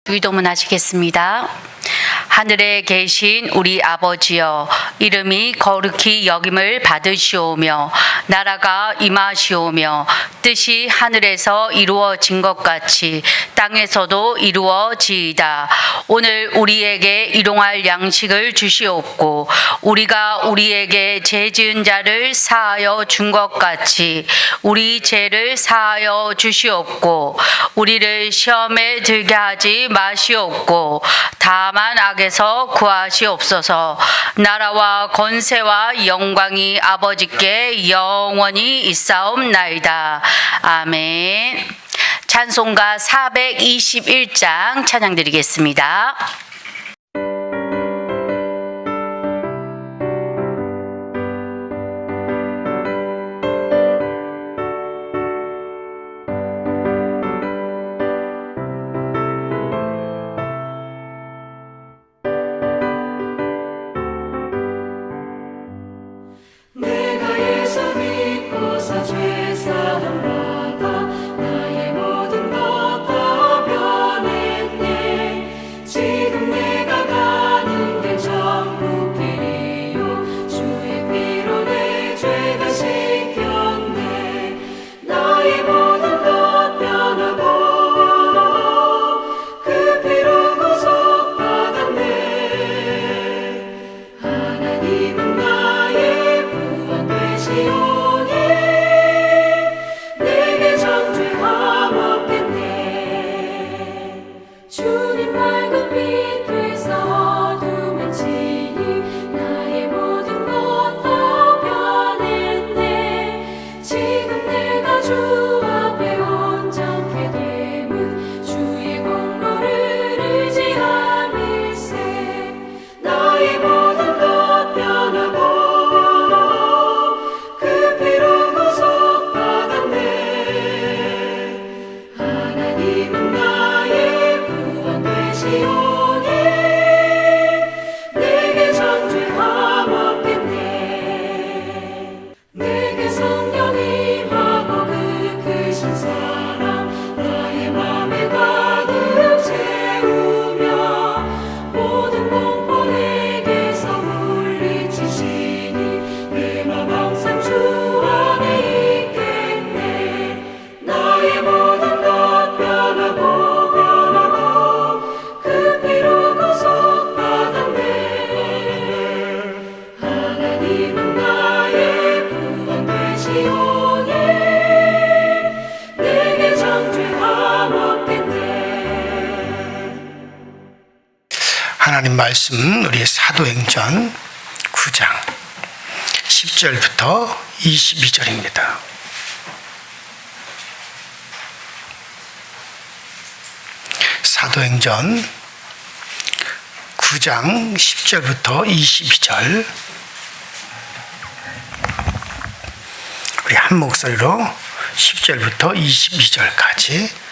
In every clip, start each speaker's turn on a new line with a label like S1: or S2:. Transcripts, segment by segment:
S1: 주기도문 하시겠습니다. 하늘에 계신 우리 아버지여, 이름이 거룩히 여김을 받으시오며 나라가 임하시오며 뜻이 하늘에서 이루어진 것 같이 땅에서도 이루어지이다. 오늘 우리에게 일용할 양식을 주시옵고 우리가 우리에게 죄 지은 자를 사하여 준 것 같이 우리 죄를 사하여 주시옵고 우리를 시험에 들게 하지 마시옵고 다만 악에서 구하시옵소서. 나라와 권세와 영광이 아버지께 영원히 있사옵나이다. 아멘. 찬송가 421장 찬양 드리겠습니다.
S2: 하나님 말씀 우리 사도행전 9장 10절부터 22절입니다. 사도행전 9장 10절부터 22절 우리 한 목소리로 10절부터 22절까지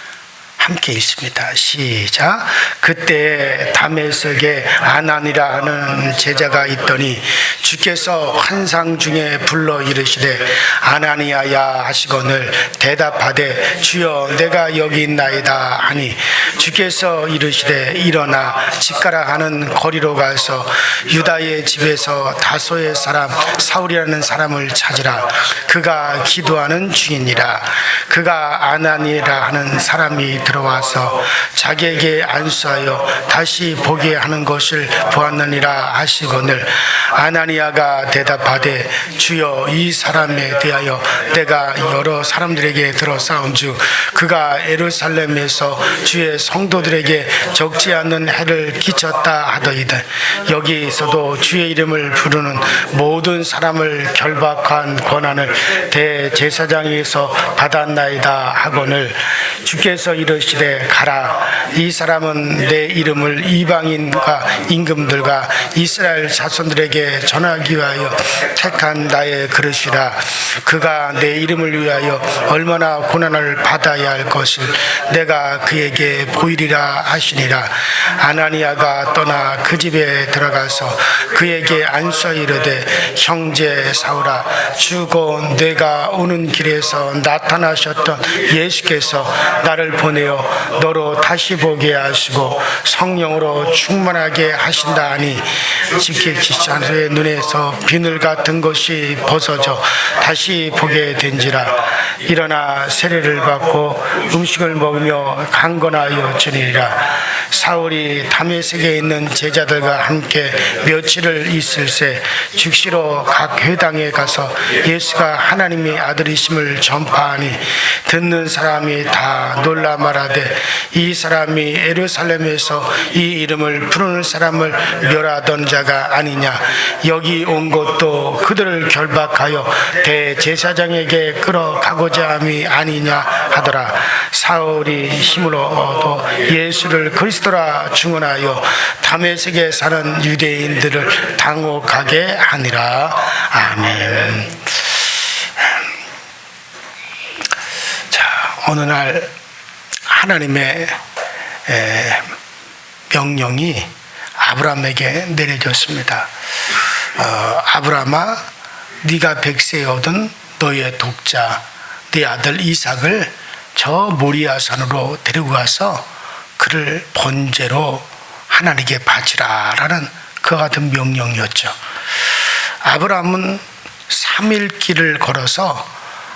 S2: 함께 읽습니다. 시작. 그때 다메섹에 아나니라 하는 제자가 있더니 주께서 환상 중에 불러 이르시되 아나니아야 하시거늘 대답하되 주여 내가 여기 있나이다 하니 주께서 이르시되 일어나 집가라 하는 거리로 가서 유다의 집에서 다소의 사람 사울이라는 사람을 찾으라. 그가 기도하는 중이니라. 그가 아나니라 하는 사람이 들어와서 자기에게 안수하여 다시 보게 하는 것을 보았느니라 하시거늘 아나니아가 대답하되 주여 이 사람에 대하여 내가 여러 사람들에게 들어싸운즉 그가 예루살렘에서 주의 성도들에게 적지 않는 해를 끼쳤다 하더이다. 여기서도 주의 이름을 부르는 모든 사람을 결박한 권한을 대제사장에서 받았나이다 하거늘 주께서 이르시되 가라. 이 사람은 내 이름을 이방인과 임금들과 이스라엘 자손들에게 전하기 위하여 택한 나의 그릇이라. 그가 내 이름을 위하여 얼마나 고난을 받아야 할 것을 내가 그에게 보이리라 하시니라. 아나니아가 떠나 그 집에 들어가서 그에게 안수하여 이르되 형제 사울아 주고 내가 오는 길에서 나타나셨던 예수께서 나를 보내어 하여 너로 다시 보게 하시고 성령으로 충만하게 하신다 하니 지키기 자의 눈에서 비늘 같은 것이 벗어져 다시 보게 된지라. 일어나 세례를 받고 음식을 먹으며 강건하여 지니라. 사울이 다메섹에 있는 제자들과 함께 며칠을 있을새 즉시로 각 회당에 가서 예수가 하나님의 아들이심을 전파하니 듣는 사람이 다 놀라 말하되 이 사람이 예루살렘에서 이 이름을 부르는 사람을 멸하던 자가 아니냐. 여기 온 것도 그들을 결박하여 대제사장에게 끌어가고자 함이 아니냐 하더라. 사울이 힘으로 얻어 예수를 그리스도라 증언하여 다메섹에 사는 유대인들을 당혹하게 하니라. 아멘. 자, 어느 날 하나님의 명령이 아브라함에게 내려졌습니다. 아브라함아, 네가 백세에 얻은 너의 독자 네 아들 이삭을 저 모리아산으로 데리고 가서 그를 번제로 하나님께 바치라 라는 그와 같은 명령이었죠. 아브라함은 3일 길을 걸어서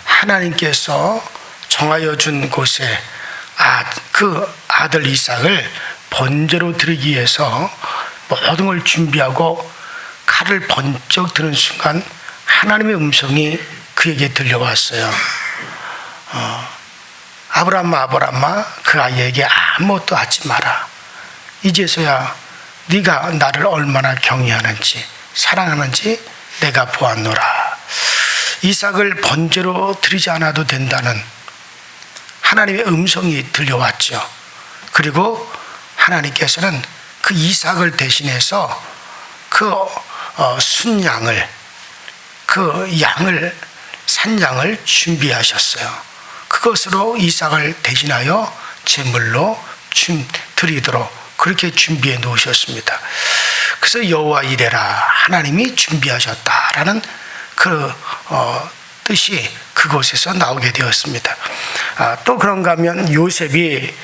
S2: 하나님께서 정하여 준 곳에 그 아들 이삭을 번제로 드리기 위해서 모든 걸 준비하고 칼을 번쩍 드는 순간 하나님의 음성이 그에게 들려왔어요. 아브라함아, 아브라함아, 그 아이에게 아무것도 하지 마라. 이제서야 네가 나를 얼마나 경외하는지 사랑하는지 내가 보았노라. 이삭을 번제로 드리지 않아도 된다는 하나님의 음성이 들려왔죠. 그리고 하나님께서는 그 이삭을 대신해서 그 순양을, 그 양을, 산양을 준비하셨어요. 그것으로 이삭을 대신하여 제물로 드리도록 그렇게 준비해 놓으셨습니다. 그래서 여호와 이레라, 하나님이 준비하셨다라는 그 뜻이 그곳에서 나오게 되었습니다. 또 그런가 하면 요셉이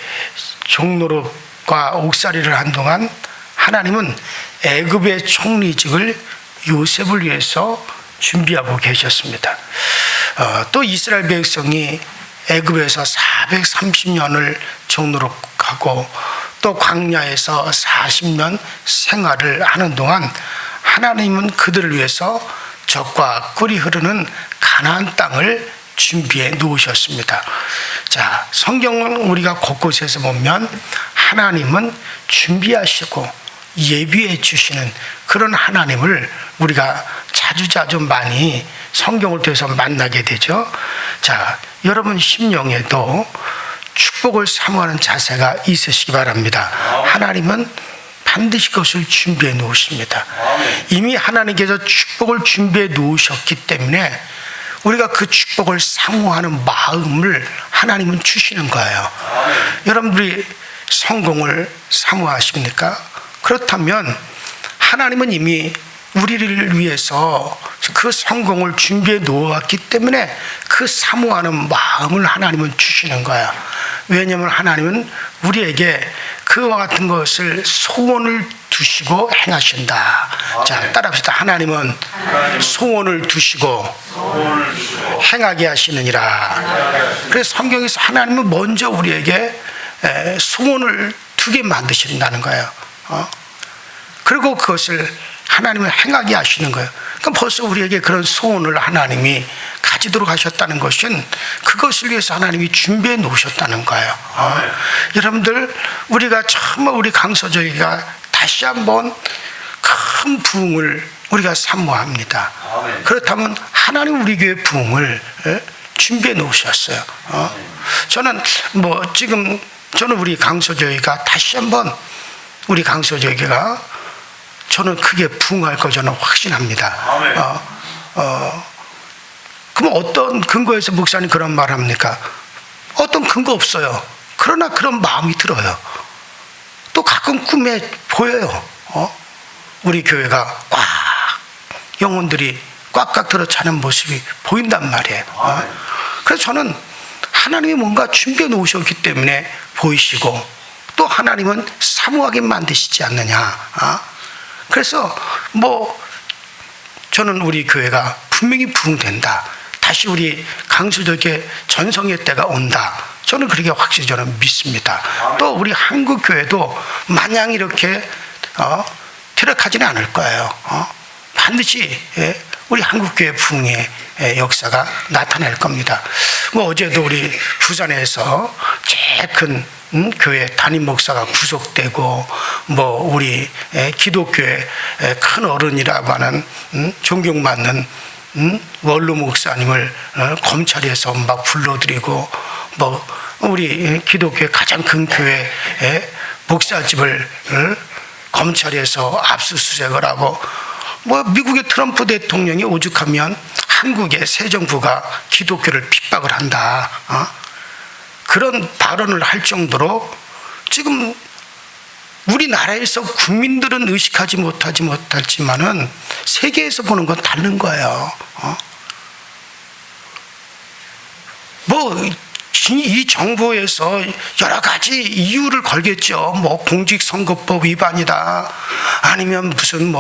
S2: 종노릇과 옥살이를 한 동안 하나님은 애굽의 총리직을 요셉을 위해서 준비하고 계셨습니다. 또 이스라엘 백성이 애굽에서 430년을 종노릇하고 또 광야에서 40년 생활을 하는 동안 하나님은 그들을 위해서 젖과 꿀이 흐르는 가나안 땅을 준비해 놓으셨습니다. 자, 성경은 우리가 곳곳에서 보면 하나님은 준비하시고 예비해 주시는 그런 하나님을 우리가 자주자주 많이 성경을 통해서 만나게 되죠. 자, 여러분 심령에도 축복을 사모하는 자세가 있으시기 바랍니다. 하나님은 반드시 그것을 준비해 놓으십니다. 이미 하나님께서 축복을 준비해 놓으셨기 때문에 우리가 그 축복을 사모하는 마음을 하나님은 주시는 거예요. 여러분들이 성공을 사모하십니까? 그렇다면 하나님은 이미 우리를 위해서 그 성공을 준비해 놓았기 때문에 그 사모하는 마음을 하나님은 주시는 거야. 왜냐하면 하나님은 우리에게 그와 같은 것을 소원을 두시고 행하신다. 자, 따라합시다. 하나님은 소원을 두시고 행하게 하시느니라. 그래서 성경에서 하나님은 먼저 우리에게 소원을 두게 만드신다는 거예요. 그리고 그것을 하나님은 행하게 하시는 거예요. 그럼 벌써 우리에게 그런 소원을 하나님이 가지도록 하셨다는 것은 그것을 위해서 하나님이 준비해 놓으셨다는 거예요. 여러분들, 우리가 정말 우리 강서저희가 다시 한번 큰 부흥을 우리가 사모합니다. 그렇다면 하나님 우리 교회 부흥을 준비해 놓으셨어요. 저는 저는 우리 강서저희가 다시 한번 우리 강서저희가 저는 크게 부흥할 거 저는 확신합니다. 그럼 어떤 근거에서 목사님 그런 말 합니까? 어떤 근거 없어요. 그러나 그런 마음이 들어요. 또 가끔 꿈에 보여요. 우리 교회가 꽉 영혼들이 꽉꽉 들어차는 모습이 보인단 말이에요. 그래서 저는 하나님이 뭔가 준비해 놓으셨기 때문에 보이시고, 또 하나님은 사모하게 만드시지 않느냐. 그래서 저는 우리 교회가 분명히 부흥된다, 다시 우리 강수족의 전성의 때가 온다, 저는 그렇게 확실히 저는 믿습니다. 또 우리 한국 교회도 마냥 이렇게 퇴락하지는 않을 거예요. 반드시 우리 한국 교회 부흥의 역사가 나타날 겁니다. 어제도 우리 부산에서 제일 큰 교회 담임 목사가 구속되고, 우리 기독교의 큰 어른이라고 하는 존경받는 원로 목사님을 검찰에서 막 불러들이고, 우리 기독교의 가장 큰 교회 목사집을 검찰에서 압수수색을 하고, 미국의 트럼프 대통령이 오죽하면 한국의 새 정부가 기독교를 핍박을 한다, 그런 발언을 할 정도로 지금 우리나라에서 국민들은 의식하지 못하지만은 세계에서 보는 건 다른 거예요. 이 정부에서 여러 가지 이유를 걸겠죠. 공직선거법 위반이다, 아니면 무슨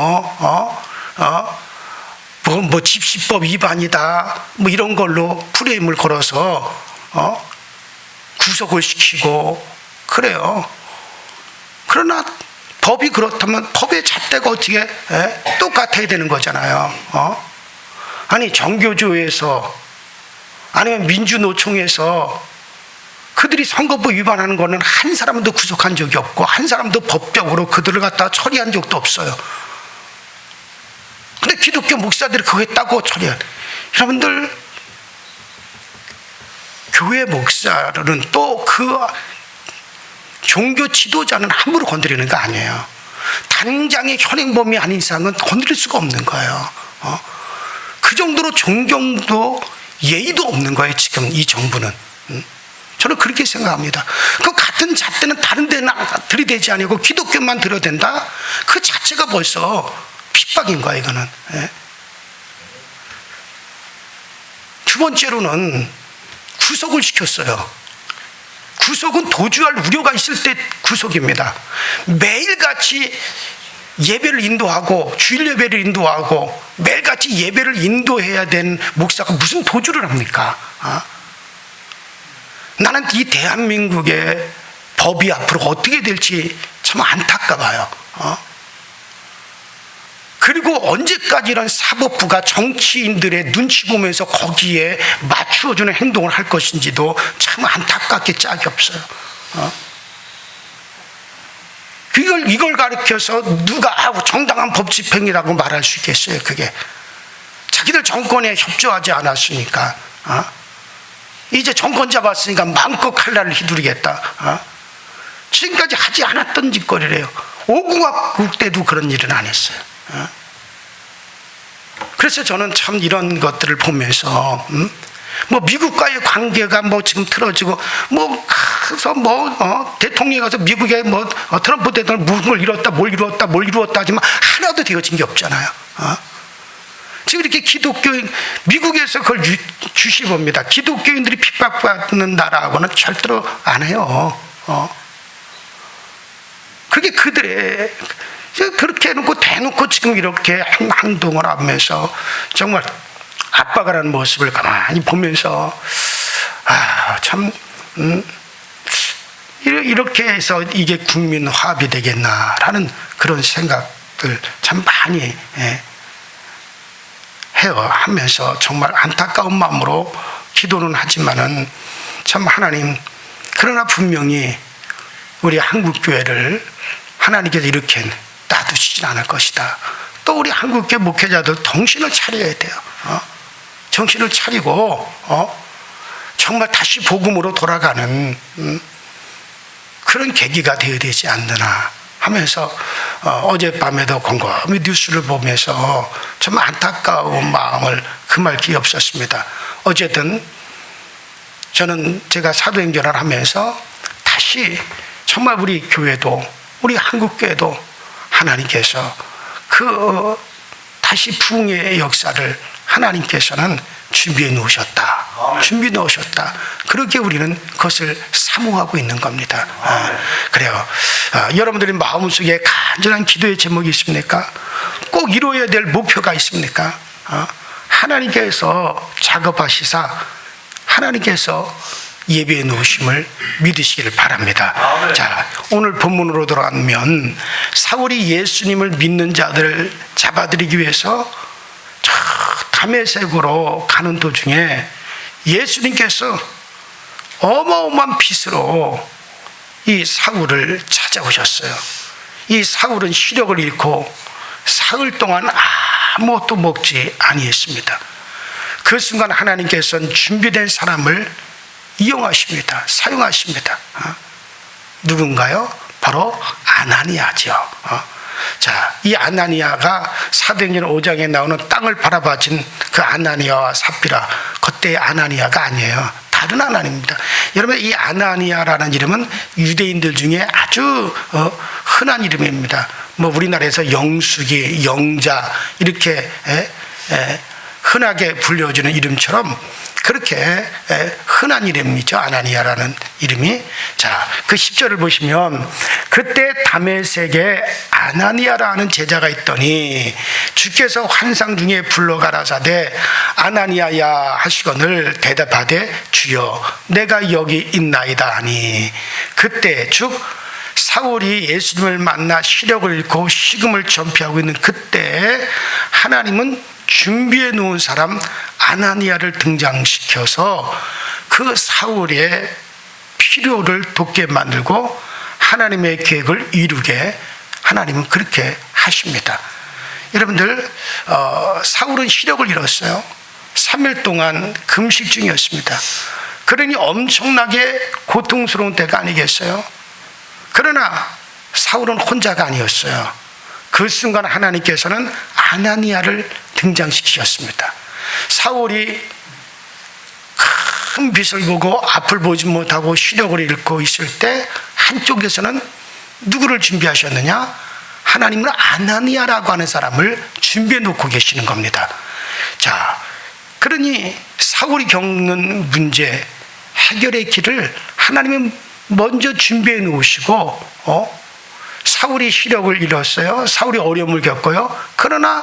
S2: 집시법 위반이다, 이런 걸로 프레임을 걸어서 구속을 시키고 그래요. 그러나 법이 그렇다면 법의 잣대가 어떻게 똑같아야 되는 거잖아요. 아니, 정교조에서 아니면 민주노총에서 그들이 선거법 위반하는 거는 한 사람도 구속한 적이 없고, 한 사람도 법적으로 그들을 갖다 처리한 적도 없어요. 근데 기독교 목사들이 그거 했다고 처리한. 여러분들, 교회 목사들은 또 그 종교 지도자는 함부로 건드리는 거 아니에요. 당장의 현행범이 아닌 이상은 건드릴 수가 없는 거예요. 그 정도로 존경도 예의도 없는 거예요, 지금 이 정부는. 저는 그렇게 생각합니다. 그 같은 잣대는 다른 데는 들이대지 아니고 기독교만 들여댄다? 그 자체가 벌써 핍박인 거예요, 이거는. 두 번째로는 구속을 시켰어요. 구속은 도주할 우려가 있을 때 구속입니다. 매일같이 예배를 인도하고, 주일 예배를 인도하고, 매일같이 예배를 인도해야 되는 목사가 무슨 도주를 합니까? 나는 이 대한민국의 법이 앞으로 어떻게 될지 참 안타까워요. 그리고 언제까지 이런 사법부가 정치인들의 눈치 보면서 거기에 맞추어주는 행동을 할 것인지도 참 안타깝게 짝이 없어요. 이걸 가리켜서 누가 정당한 법 집행이라고 말할 수 있겠어요? 그게 자기들 정권에 협조하지 않았으니까, 이제 정권 잡았으니까 마음껏 칼날을 휘두르겠다. 지금까지 하지 않았던 짓거리래요. 오공화국 때도 그런 일은 안 했어요. 그래서 저는 참 이런 것들을 보면서 미국과의 관계가 지금 틀어지고, 가서 대통령이 가서 미국에 트럼프 대통령 뭘 이루었다 하지만 하나도 되어진 게 없잖아요. 지금 이렇게 미국에서 그걸 주시봅니다. 기독교인들이 핍박받는 나라하고는 절대로 안 해요. 그게 그들의, 그렇게 해놓고 대놓고 지금 이렇게 행동을 하면서 정말 압박을 하는 모습을 가만히 보면서, 참, 이렇게 해서 이게 국민 화합이 되겠나라는 그런 생각들 참 많이 하면서 정말 안타까운 마음으로 기도는 하지만은 참 하나님, 그러나 분명히 우리 한국교회를 하나님께서 이렇게 놔두시진 않을 것이다. 또 우리 한국교회 목회자들 정신을 차려야 돼요. 정신을 차리고 정말 다시 복음으로 돌아가는 그런 계기가 되어야 되지 않느냐 하면서 어젯밤에도 곰곰이 뉴스를 보면서 정말 안타까운 마음을 금할 기회 없었습니다. 어쨌든 저는 제가 사도행전을 하면서 다시 정말 우리 교회도, 우리 한국교회도 하나님께서 다시 부흥의 역사를 하나님께서는 준비해 놓으셨다. 준비 놓으셨다. 그렇게 우리는 그것을 사모하고 있는 겁니다. 그래요. 여러분들의 마음속에 간절한 기도의 제목이 있습니까? 꼭 이루어야 될 목표가 있습니까? 하나님께서 작업하시사 하나님께서 예배해 놓으심을 믿으시기를 바랍니다. 자, 오늘 본문으로 돌아가면 사울이 예수님을 믿는 자들을 잡아들이기 위해서 저 다메섹으로 가는 도중에 예수님께서 어마어마한 빛으로 이 사울을 찾아오셨어요. 이 사울은 시력을 잃고 사흘 동안 아무것도 먹지 아니했습니다. 그 순간 하나님께서는 준비된 사람을 이용하십니다. 사용하십니다. 누군가요? 바로 아나니아죠. 자, 이 아나니아가 사도행전 5장에 나오는 땅을 바라봐진 그 아나니아와 삽비라, 그때의 아나니아가 아니에요. 다른 아나니아입니다. 여러분, 이 아나니아라는 이름은 유대인들 중에 아주 흔한 이름입니다. 뭐 우리나라에서 영숙이, 영자 이렇게 흔하게 불려주는 이름처럼 그렇게 흔한 이름이죠. 아나니아라는 이름이. 자, 그 10절을 보시면 그때 다메섹에 아나니아라는 제자가 있더니 주께서 환상 중에 불러가라사대 아나니아야 하시거늘 대답하되 주여 내가 여기 있나이다 하니 그때 즉 사울이 예수님을 만나 시력을 잃고 식음을 전폐하고 있는 그때 하나님은 준비해 놓은 사람 아나니아를 등장시켜서 그 사울의 필요를 돕게 만들고 하나님의 계획을 이루게 하나님은 그렇게 하십니다. 여러분들, 사울은 시력을 잃었어요. 3일 동안 금식 중이었습니다. 그러니 엄청나게 고통스러운 때가 아니겠어요? 그러나 사울은 혼자가 아니었어요. 그 순간 하나님께서는 아나니아를 등장시키셨습니다. 사울이 큰 빛을 보고 앞을 보지 못하고 시력을 잃고 있을 때 한쪽에서는 누구를 준비하셨느냐? 하나님은 아나니아라고 하는 사람을 준비해 놓고 계시는 겁니다. 자, 그러니 사울이 겪는 문제 해결의 길을 하나님은 먼저 준비해 놓으시고 사울이 시력을 잃었어요. 사울이 어려움을 겪어요. 그러나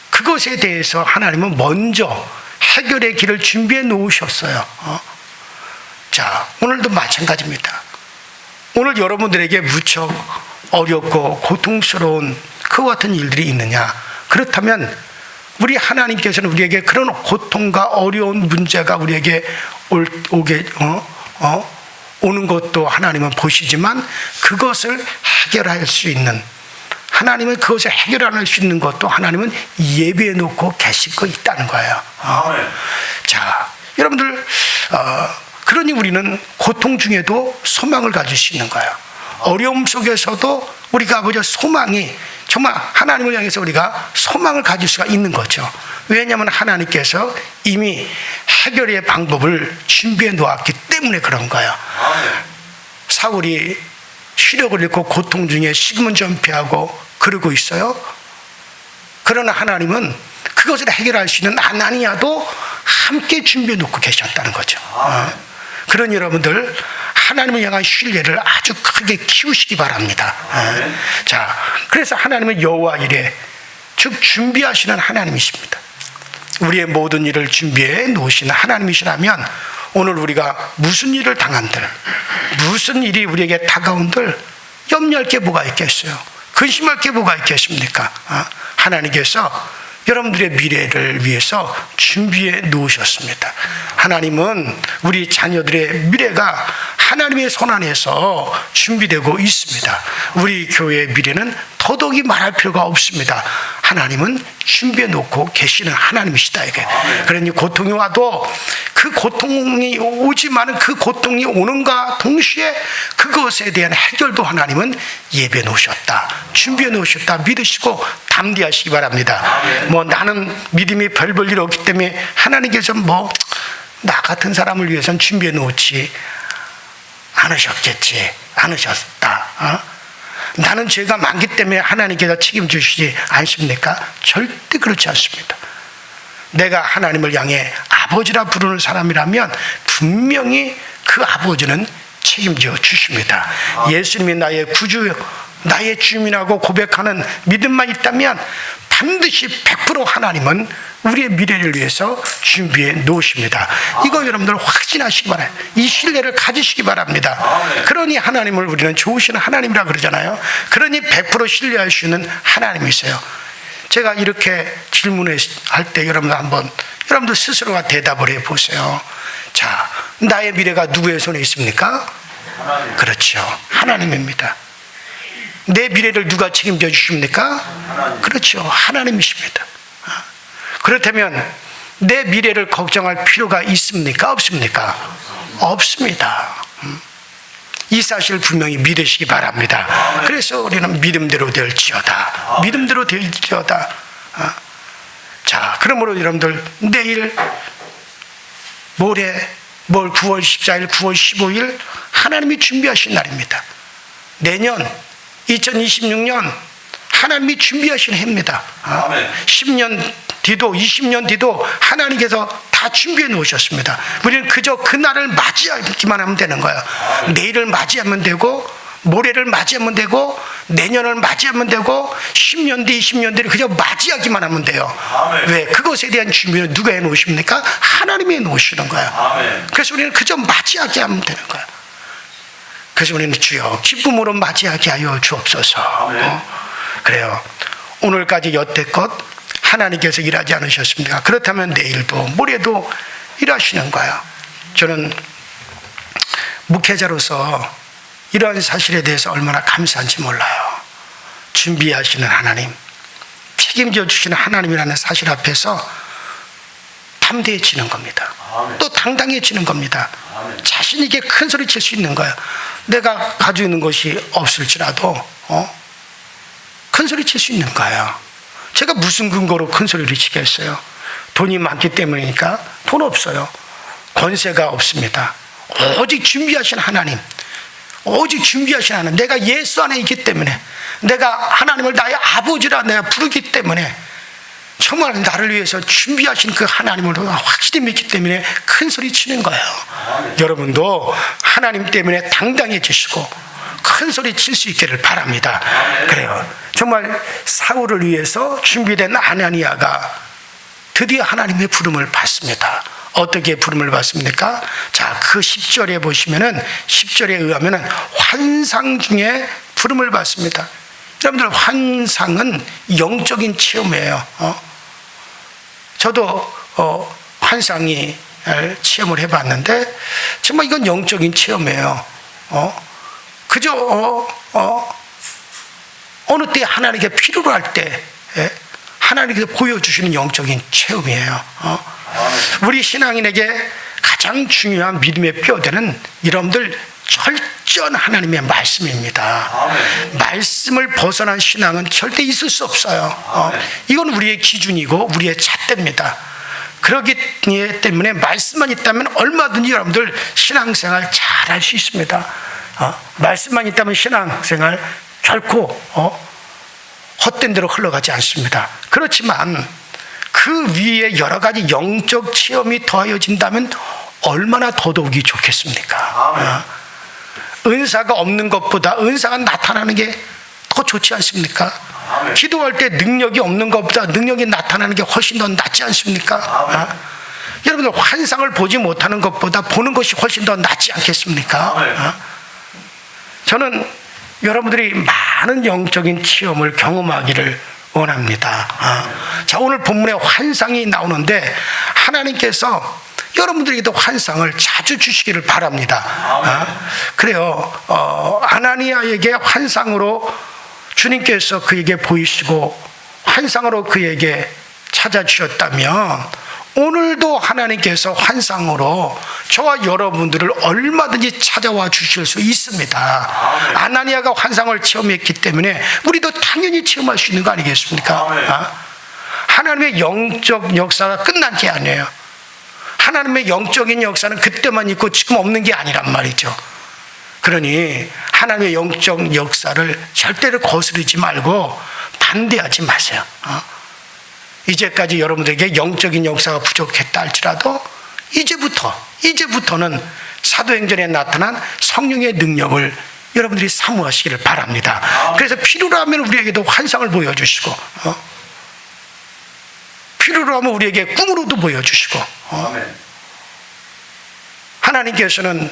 S2: 그것에 대해서 하나님은 먼저 해결의 길을 준비해 놓으셨어요. 자, 오늘도 마찬가지입니다. 오늘 여러분들에게 무척 어렵고 고통스러운 그와 같은 일들이 있느냐? 그렇다면 우리 하나님께서는 우리에게 그런 고통과 어려운 문제가 우리에게 오는 것도 하나님은 보시지만 그것을 해결할 수 있는, 하나님은 그것을 해결할 수 있는 것도 하나님은 예비해 놓고 계시고 있다는 거예요. 자, 여러분들, 그러니 우리는 고통 중에도 소망을 가질 수 있는 거예요. 어려움 속에서도 우리가 아버지 소망이, 정말 하나님을 향해서 우리가 소망을 가질 수가 있는 거죠. 왜냐하면 하나님께서 이미 해결의 방법을 준비해 놓았기 때문에 그런 거예요. 사울이 시력을 잃고 고통 중에 식음은 전폐하고 그러고 있어요. 그러나 하나님은 그것을 해결할 수 있는 아나니아도 함께 준비해 놓고 계셨다는 거죠. 그런 여러분들, 하나님을 향한 신뢰를 아주 크게 키우시기 바랍니다. 자, 그래서 하나님은 여호와 이레, 즉 준비하시는 하나님이십니다. 우리의 모든 일을 준비해 놓으시는 하나님이시라면 오늘 우리가 무슨 일을 당한들, 무슨 일이 우리에게 다가온들 염려할 게 뭐가 있겠어요? 근심할 게 뭐가 있겠습니까? 하나님께서 여러분들의 미래를 위해서 준비해 놓으셨습니다. 하나님은 우리 자녀들의 미래가 하나님의 손 안에서 준비되고 있습니다. 우리 교회의 미래는 더더욱이 말할 필요가 없습니다. 하나님은 준비해 놓고 계시는 하나님이시다 이게. 그러니 고통이 와도 그 고통이 오지만은 그 고통이 오는가 동시에 그것에 대한 해결도 하나님은 예배해 놓으셨다, 준비해 놓으셨다 믿으시고 담대하시기 바랍니다. 뭐 나는 믿음이 별 볼 일 없기 때문에 하나님께서 뭐 나 같은 사람을 위해서는 준비해 놓지 않으셨다. 나는 죄가 많기 때문에 하나님께서 책임지시지 않습니까? 절대 그렇지 않습니다. 내가 하나님을 향해 아버지라 부르는 사람이라면 분명히 그 아버지는 책임져 주십니다. 예수님이 나의 구주, 나의 주님이라고 고백하는 믿음만 있다면 반드시 100% 하나님은 우리의 미래를 위해서 준비해 놓으십니다. 이거 여러분들 확신하시기 바라요. 이 신뢰를 가지시기 바랍니다. 그러니 하나님을 우리는 좋으신 하나님이라 그러잖아요. 그러니 100% 신뢰할 수 있는 하나님이세요. 제가 이렇게 질문할 때 여러분들 스스로가 대답을 해보세요. 자, 나의 미래가 누구의 손에 있습니까?
S3: 하나님.
S2: 그렇죠. 하나님입니다. 내 미래를 누가 책임져 주십니까?
S3: 하나님.
S2: 그렇죠. 하나님이십니다. 그렇다면 내 미래를 걱정할 필요가 있습니까? 없습니까? 없습니다. 이 사실 분명히 믿으시기 바랍니다. 그래서 우리는 믿음대로 될지어다. 믿음대로 될지어다. 자, 그러므로 여러분들 내일, 모레, 9월 14일, 9월 15일 하나님이 준비하신 날입니다. 내년 2026년 하나님이 준비하신 해입니다. 10년 뒤도 20년 뒤도 하나님께서 다 준비해 놓으셨습니다. 우리는 그저 그 날을 맞이하기만 하면 되는 거예요. 내일을 맞이하면 되고, 모레를 맞이하면 되고, 내년을 맞이하면 되고, 10년 뒤 20년 뒤를 그저 맞이하기만 하면 돼요. 왜? 그것에 대한 준비는 누가 해 놓으십니까? 하나님이 해 놓으시는 거예요. 그래서 우리는 그저 맞이하게 하면 되는 거예요. 그래서 우리는 주여 기쁨으로 맞이하게 하여 주옵소서. 그래요. 오늘까지 여태껏 하나님께서 일하지 않으셨습니까? 그렇다면 내일도 모레도 일하시는 거예요. 저는 목회자로서 이러한 사실에 대해서 얼마나 감사한지 몰라요. 준비하시는 하나님, 책임져 주시는 하나님이라는 사실 앞에서 담대해지는 겁니다. 또 당당해지는 겁니다. 자신 있게 큰 소리 칠 수 있는 거예요. 내가 가지고 있는 것이 없을지라도 큰 소리 칠 수 있는 거예요. 제가 무슨 근거로 큰 소리를 치겠어요? 돈이 많기 때문이니까? 돈 없어요. 권세가 없습니다. 오직 준비하신 하나님, 오직 준비하신 하나님, 내가 예수 안에 있기 때문에, 내가 하나님을 나의 아버지라 내가 부르기 때문에, 정말 나를 위해서 준비하신 그 하나님을 확실히 믿기 때문에 큰 소리 치는 거예요. 여러분도 하나님 때문에 당당해지시고 큰 소리 칠 수 있기를 바랍니다. 그래요. 정말 사울을 위해서 준비된 아나니아가 드디어 하나님의 부름을 받습니다. 어떻게 부름을 받습니까? 자, 그 10절에 보시면은 10절에 의하면은 환상 중에 부름을 받습니다. 여러분들 환상은 영적인 체험이에요. 저도 환상이 체험을 해봤는데 정말 이건 영적인 체험이에요. 그저 어느 때 하나님께 필요로 할 때 하나님께서 보여주시는 영적인 체험이에요. 우리 신앙인에게 가장 중요한 믿음의 뼈대는 여러분들 철저한 하나님의 말씀입니다. 말씀을 벗어난 신앙은 절대 있을 수 없어요. 이건 우리의 기준이고 우리의 잣대입니다. 그렇기 때문에 말씀만 있다면 얼마든지 여러분들 신앙생활 잘할 수 있습니다. 말씀만 있다면 신앙생활 결코 헛된 대로 흘러가지 않습니다. 그렇지만 그 위에 여러 가지 영적 체험이 더하여진다면 얼마나 더더욱이 좋겠습니까? 은사가 없는 것보다 은사가 나타나는 게 더 좋지 않습니까? 기도할 때 능력이 없는 것보다 능력이 나타나는 게 훨씬 더 낫지 않습니까? 여러분들 환상을 보지 못하는 것보다 보는 것이 훨씬 더 낫지 않겠습니까? 저는 여러분들이 많은 영적인 체험을 경험하기를 원합니다. 자, 오늘 본문에 환상이 나오는데 하나님께서 여러분들에게도 환상을 자주 주시기를 바랍니다. 그래요. 아나니아에게 환상으로 주님께서 그에게 보이시고 환상으로 그에게 찾아주셨다면 오늘도 하나님께서 환상으로 저와 여러분들을 얼마든지 찾아와 주실 수 있습니다. 아나니아가 환상을 체험했기 때문에 우리도 당연히 체험할 수 있는 거 아니겠습니까? 하나님의 영적 역사가 끝난 게 아니에요. 하나님의 영적인 역사는 그때만 있고 지금 없는 게 아니란 말이죠. 그러니 하나님의 영적 역사를 절대로 거스르지 말고 반대하지 마세요. 이제까지 여러분들에게 영적인 역사가 부족했다 할지라도 이제부터는 사도행전에 나타난 성령의 능력을 여러분들이 사모하시기를 바랍니다. 그래서 필요로 하면 우리에게도 환상을 보여주시고, 필요로 하면 우리에게 꿈으로도 보여주시고, 하나님께서는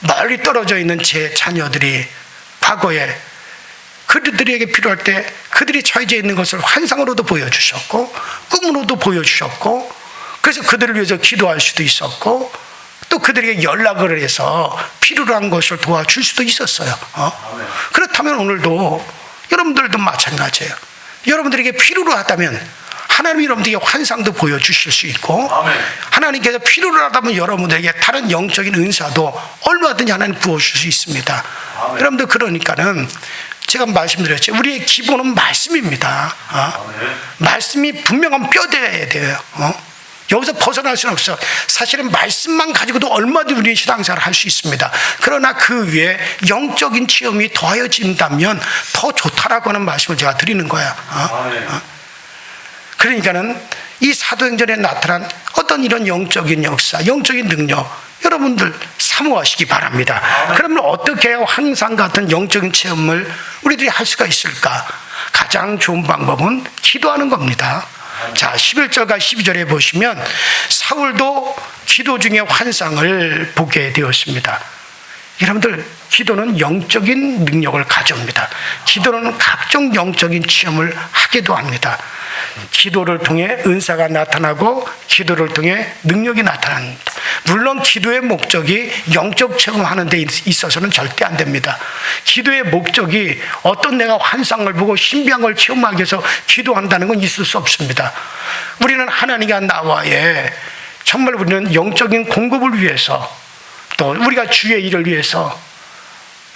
S2: 멀리 떨어져 있는 제 자녀들이 과거에 그들에게 필요할 때 그들이 처해져 있는 것을 환상으로도 보여주셨고 꿈으로도 보여주셨고, 그래서 그들을 위해서 기도할 수도 있었고, 또 그들에게 연락을 해서 필요로 한 것을 도와줄 수도 있었어요. 그렇다면 오늘도 여러분들도 마찬가지예요. 여러분들에게 필요로 하다면 하나님이 여러분들에게 환상도 보여주실 수 있고, 하나님께서 필요로 하다면 여러분들에게 다른 영적인 은사도 얼마든지 하나님 부어주실 수 있습니다. 여러분들, 그러니까는 제가 말씀드렸죠. 우리의 기본은 말씀입니다. 말씀이 분명한 뼈대야 돼요. 여기서 벗어날 수는 없어. 사실은 말씀만 가지고도 얼마든지 우리는 신앙생활을 할 수 있습니다. 그러나 그 위에 영적인 체험이 더하여진다면 더 좋다라고 하는 말씀을 제가 드리는 거야. 그러니까는 이 사도행전에 나타난 어떤 이런 영적인 역사, 영적인 능력, 여러분들 사모하시기 바랍니다. 그러면 어떻게 해야 환상 같은 영적인 체험을 우리들이 할 수가 있을까? 가장 좋은 방법은 기도하는 겁니다. 자, 11절과 12절에 보시면 사울도 기도 중에 환상을 보게 되었습니다. 여러분들, 기도는 영적인 능력을 가져옵니다. 기도는 각종 영적인 체험을 하기도 합니다. 기도를 통해 은사가 나타나고 기도를 통해 능력이 나타납니다. 물론 기도의 목적이 영적 체험하는 데 있어서는 절대 안 됩니다. 기도의 목적이 어떤 내가 환상을 보고 신비한 걸 체험하기 위해서 기도한다는 건 있을 수 없습니다. 우리는 하나님과 나와의 정말 우리는 영적인 공급을 위해서, 또 우리가 주의 일을 위해서,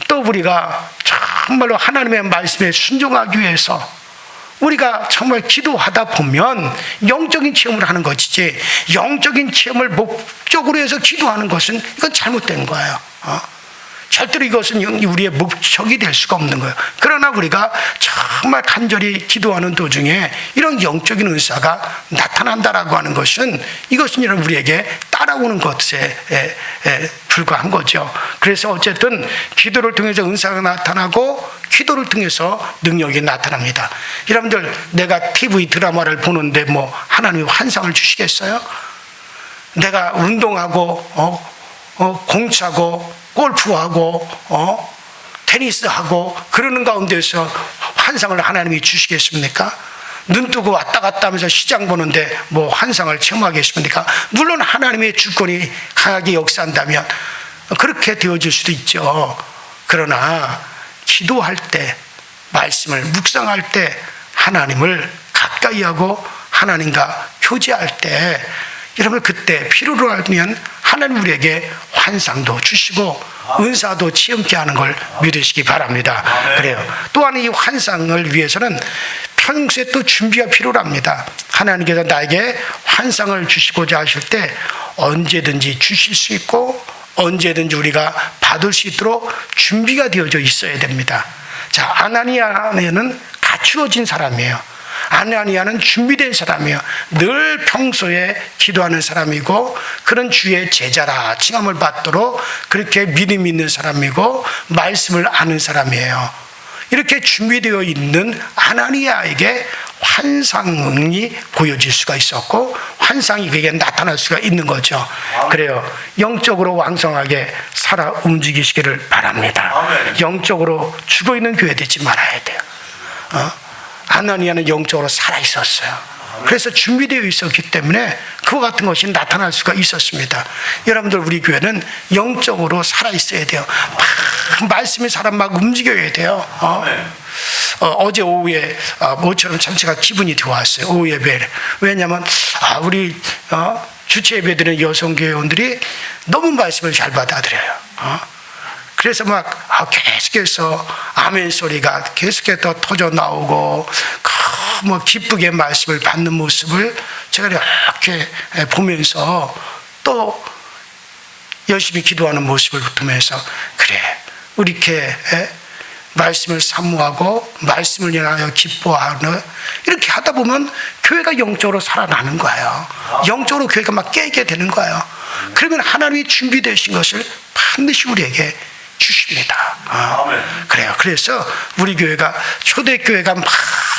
S2: 또 우리가 정말로 하나님의 말씀에 순종하기 위해서 우리가 정말 기도하다 보면 영적인 체험을 하는 것이지, 영적인 체험을 목적으로 해서 기도하는 것은 이건 잘못된 거예요. 절대로 이것은 우리의 목적이 될 수가 없는 거예요. 그러나 우리가 정말 간절히 기도하는 도중에 이런 영적인 은사가 나타난다라고 하는 것은, 이것은 여러분 우리에게 따라오는 것에 불과한 거죠. 그래서 어쨌든 기도를 통해서 은사가 나타나고 기도를 통해서 능력이 나타납니다. 여러분들, 내가 TV 드라마를 보는데 뭐 하나님이 환상을 주시겠어요? 내가 운동하고 공 차고 골프하고 테니스하고 그러는 가운데서 환상을 하나님이 주시겠습니까? 눈 뜨고 왔다 갔다 하면서 시장 보는데 뭐 환상을 체험하겠습니까? 물론 하나님의 주권이 강하게 역사한다면 그렇게 되어질 수도 있죠. 그러나 기도할 때, 말씀을 묵상할 때 하나님을 가까이 하고 하나님과 교제할 때, 여러분 그때 필요로 하면 하나님 우리에게 환상도 주시고 은사도 체험케 하는 걸 믿으시기 바랍니다. 그래요. 또한 이 환상을 위해서는 평소에 또 준비가 필요합니다. 하나님께서 나에게 환상을 주시고자 하실 때 언제든지 주실 수 있고 언제든지 우리가 받을 수 있도록 준비가 되어져 있어야 됩니다. 자, 아나니아는 갖추어진 사람이에요. 아나니아는 준비된 사람이에요. 늘 평소에 기도하는 사람이고 그런 주의 제자라 칭함을 받도록 그렇게 믿음 있는 사람이고 말씀을 아는 사람이에요. 이렇게 준비되어 있는 아나니아에게 환상이 보여질 수가 있었고 환상이 그에게 나타날 수가 있는 거죠. 그래요. 영적으로 왕성하게 살아 움직이시기를 바랍니다. 영적으로 죽어있는 교회 되지 말아야 돼요. 아나니아는 영적으로 살아있었어요. 그래서 준비되어 있었기 때문에 그와 같은 것이 나타날 수가 있었습니다. 여러분들, 우리 교회는 영적으로 살아있어야 돼요. 막 말씀이 사람 막 움직여야 돼요. 어제 오후에 모처럼 참 제가 기분이 좋았어요. 오후 예배를. 왜냐하면 우리 주체 예배드리는 여성교회원들이 너무 말씀을 잘 받아들여요. 그래서 막 계속해서 아멘 소리가 계속해서 터져 나오고 뭐 기쁘게 말씀을 받는 모습을 제가 이렇게 보면서 또 열심히 기도하는 모습을 보면서 그래, 우리 이렇게 말씀을 사모하고 말씀을 인하여 기뻐하는, 이렇게 하다 보면 교회가 영적으로 살아나는 거예요. 영적으로 교회가 막 깨게 되는 거예요. 그러면 하나님이 준비되신 것을 반드시 우리에게 주십니다. 그래요. 그래서 우리 교회가, 초대교회가 막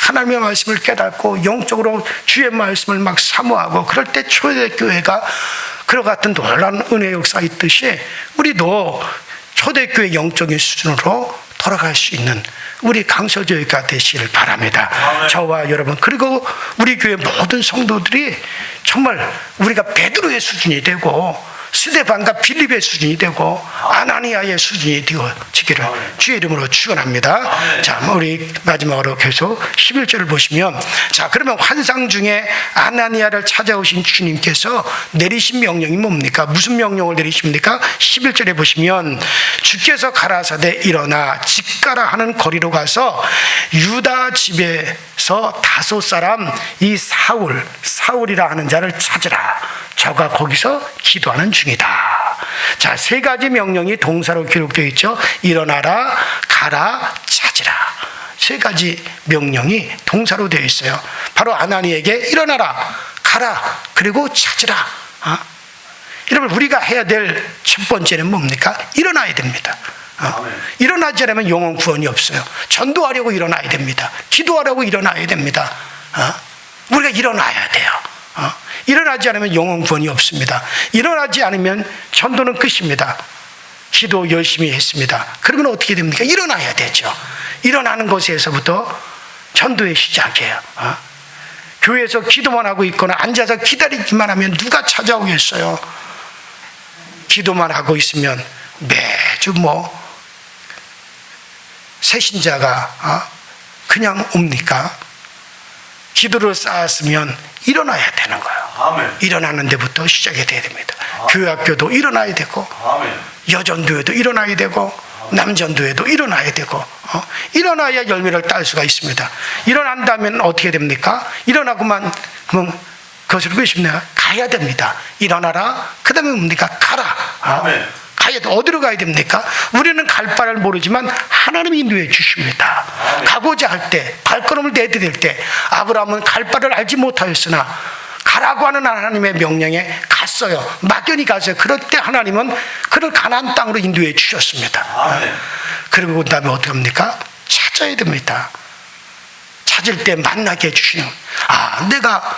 S2: 하나님의 말씀을 깨닫고 영적으로 주의 말씀을 막 사모하고, 그럴 때 초대교회가 그와 같은 놀라운 은혜의 역사가 있듯이 우리도 초대교회 영적인 수준으로 돌아갈 수 있는 우리 강서교회가 되시길 바랍니다. 저와 여러분, 그리고 우리 교회 모든 성도들이 정말 우리가 베드로의 수준이 되고 스데반과 빌립의 수준이 되고 아나니아의 수준이 되어지기를 주의 이름으로 축원합니다. 자, 우리 마지막으로 계속 11절을 보시면, 자, 그러면 환상 중에 아나니아를 찾아오신 주님께서 내리신 명령이 뭡니까? 무슨 명령을 내리십니까? 11절에 보시면 주께서 가라사대 일어나 집가라 하는 거리로 가서 유다 집에서 5 사람 이 사울이라 하는 자를 찾으라. 저가 거기서 기도하는 중이다. 자, 3가지 명령이 동사로 기록되어 있죠. 일어나라, 가라, 찾으라. 3가지 명령이 동사로 되어 있어요. 바로 아나니에게 일어나라, 가라, 그리고 찾으라. 여러분, 우리가 해야 될 첫 번째는 뭡니까? 일어나야 됩니다. 일어나지 않으면 영혼 구원이 없어요. 전도하려고 일어나야 됩니다. 기도하려고 일어나야 됩니다. 우리가 일어나야 돼요. 일어나지 않으면 영혼 구원이 없습니다. 일어나지 않으면 전도는 끝입니다. 기도 열심히 했습니다. 그러면 어떻게 됩니까? 일어나야 되죠. 일어나는 것에서부터 전도의 시작이에요. 교회에서 기도만 하고 있거나 앉아서 기다리기만 하면 누가 찾아오겠어요? 기도만 하고 있으면 매주 새신자가 그냥 옵니까? 기도를 쌓았으면 일어나야 되는 거예요.
S3: 아멘.
S2: 일어나는 데부터 시작이 돼야 됩니다. 교회 학교도 일어나야 되고, 여전도회도 일어나야 되고, 남전도회도 일어나야 되고, 일어나야 열매를 딸 수가 있습니다. 일어난다면 어떻게 됩니까? 일어나고만 그러면 그것을 왜 싶냐? 가야 됩니다. 일어나라. 그 다음에 뭡니까? 가라. 가야 돼. 어디로 가야 됩니까? 우리는 갈 바를 모르지만 하나님이 인도해 주십니다. 가고자 할 때, 발걸음을 내디딜 때, 아브라함은 갈 바를 알지 못하였으나 가라고 하는 하나님의 명령에 갔어요. 막연히 갔어요. 그럴 때 하나님은 그를 가나안 땅으로 인도해 주셨습니다. 그리고 그 다음에 어떻게 합니까? 찾아야 됩니다. 찾을 때 만나게 해주시는, 내가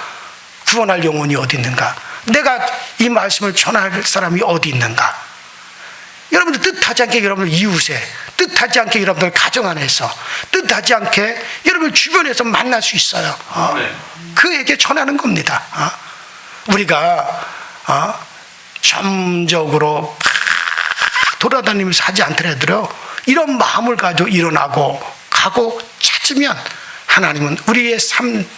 S2: 구원할 영혼이 어디 있는가? 내가 이 말씀을 전할 사람이 어디 있는가? 여러분들 뜻하지 않게 여러분들 이웃에, 뜻하지 않게 여러분들 가정 안에서, 뜻하지 않게 여러분들 주변에서 만날 수 있어요. 그에게 전하는 겁니다. 우리가 점적으로 돌아다니면서 하지 않더라도 이런 마음을 가지고 일어나고 가고 찾으면 하나님은 우리의 삶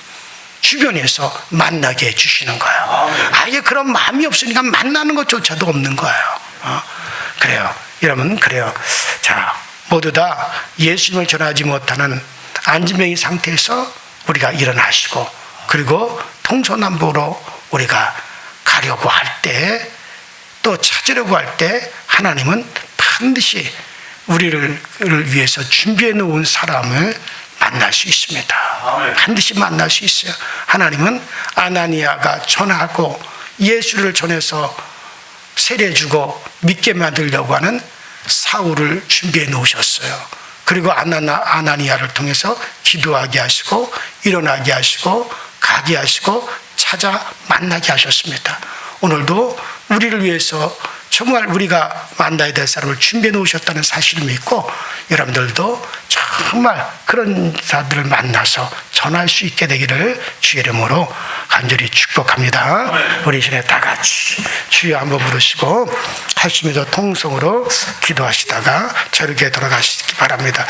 S2: 주변에서 만나게 해주시는 거예요. 아예 그런 마음이 없으니까 만나는 것조차도 없는 거예요. 그래요. 여러분, 그래요. 자, 모두 다 예수님을 전하지 못하는 안진병이 상태에서 우리가 일어나시고, 그리고 동서남북으로 우리가 가려고 할 때, 또 찾으려고 할 때 하나님은 반드시 우리를 위해서 준비해 놓은 사람을 만날 수 있습니다. 반드시 만날 수 있어요. 하나님은 아나니아가 전하고 예수를 전해서 세례주고 믿게 만들려고 하는 사울을 준비해 놓으셨어요. 그리고 아나니아를 통해서 기도하게 하시고 일어나게 하시고 가게 하시고 찾아 만나게 하셨습니다. 오늘도 우리를 위해서 정말 우리가 만나야 될 사람을 준비해 놓으셨다는 사실을 믿고, 여러분들도 정말 그런 자들을 만나서 전할 수 있게 되기를 주의 이름으로 간절히 축복합니다. 우리 이전에 다 같이 주여 한번 부르시고 하시면서 통성으로 기도하시다가 저렇게 돌아가시기 바랍니다.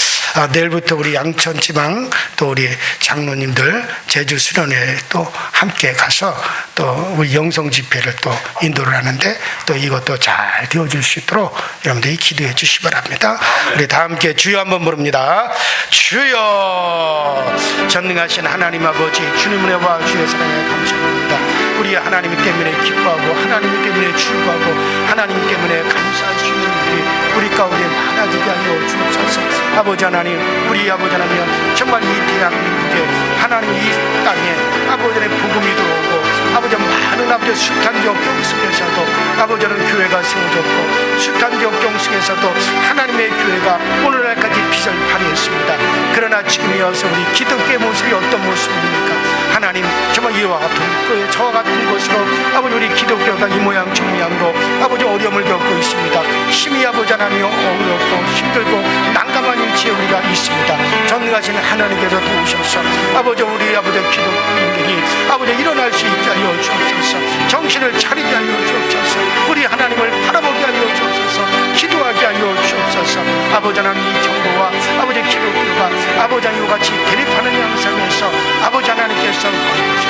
S2: 내일부터 우리 양천지방 또 우리 장로님들 제주 수련회에 또 함께 가서 또 우리 영성 집회를 또 인도를 하는데, 또 이것도 잘 되어질 수 있도록 여러분들이 기도해 주시기 바랍니다. 우리 다 함께 주여 한번 부릅니다. 주여, 전능하신 하나님 아버지, 주님의 은혜와 주의 사랑에 감사합니다. 우리 하나님 때문에 기뻐하고 하나님 때문에 즐거워하고 하나님 때문에 감사할 수 있는 일이 우리 가운데 많아지게 하여 주옵소서. 아버지 하나님, 우리 아버지 하나님 정말 이 대한민국에 하나님 이 땅에 아버지 하나님 복음이 들어오고 아버지 많은 아버지 숱한 역경 속에서도 아버지 하나님 교회가 세워졌고 숱한 역경 속에서도 하나님의 교회가 오늘날까지 빛을 발휘했습니다. 그러나 지금이어서 우리 기독교의 모습이 어떤 모습입니까? 하나님 정말 이와 같은 저와 같은 것으로 아버지 우리 기독교가 이 모양 저 모양으로 아버지 어려움을 겪고 있습니다. 힘이 아버지 하나님 어렵고 힘들고 난감한 위치에 우리가 있습니다. 전능하신 하나님께서 도우셔서 아버지 우리 아버지 기독교인들이 아버지 일어날 수 있게 하여 주옵소서. 정신을 차리게 하여 주옵소서. 우리 하나님을 바라보게 하여 주옵소서. 기도하게 하여 주옵소서. 아버지 하나님 이 정부와 아버지 기독교가 아버지 하나님 같이 대립하는 양상에서 아버지 하나님께서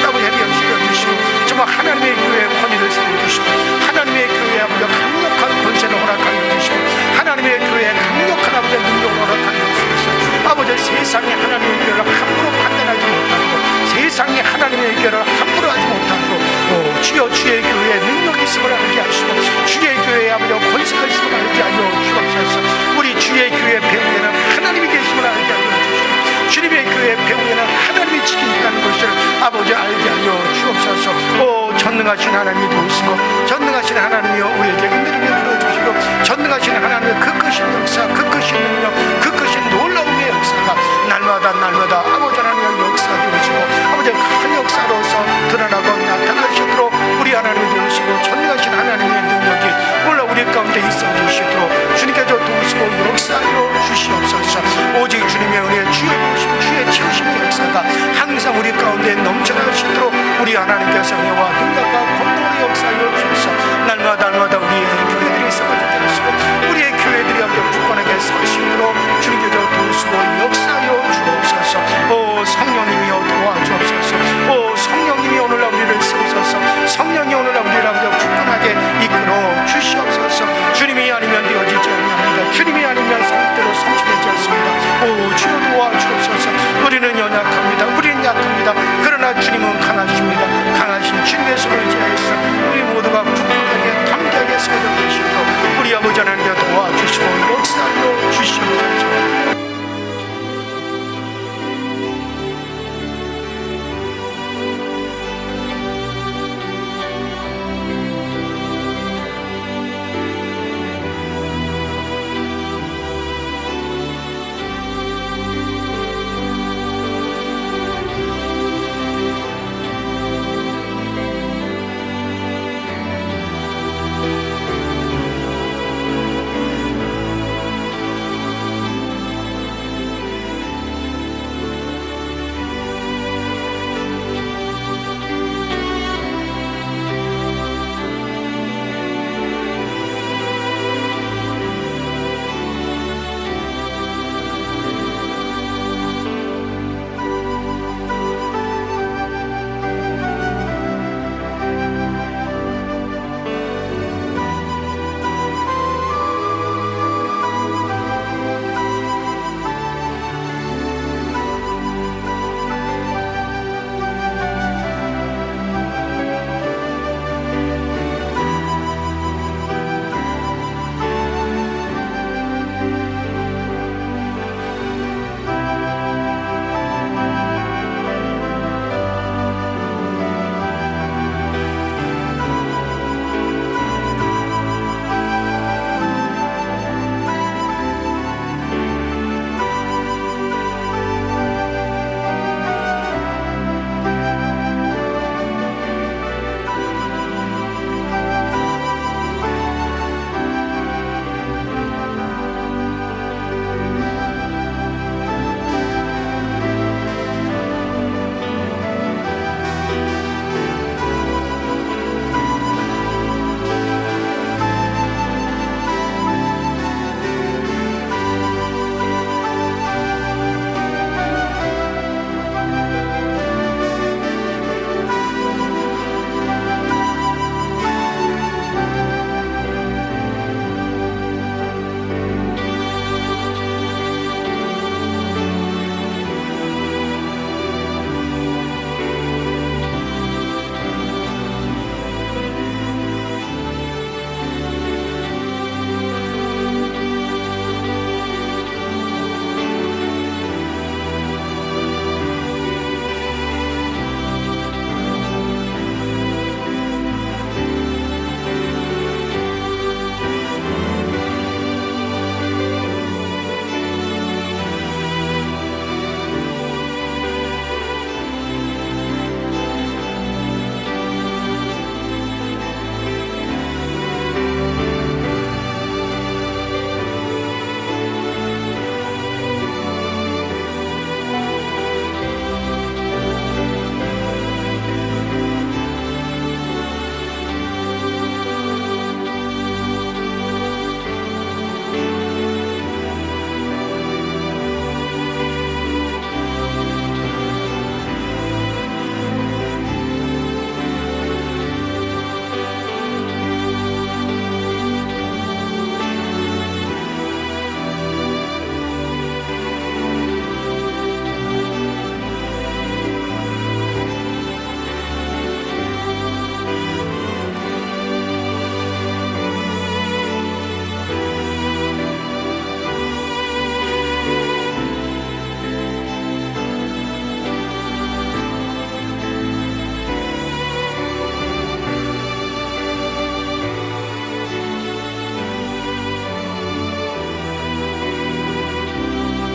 S2: 아버지 해결시켜 주시고 정말 하나님의 교회의 권위를 세워주시고 하나님의 교회에 아버지 강력한 권세를 허락하여 주시고 하나님의 교회에 강력한 아버지 능력을 허락하여 주시고 아버지 세상에 하나님의 교회를 함부로 판단하지 못하고 세상에 하나님의 교회를 함부로 하지 못하고 주여 주의 교회에 능력이 있음을 알게 하시고 주의 교회에 아버지 권세가 있음을 알게 하여 주옵소서. 우리 주의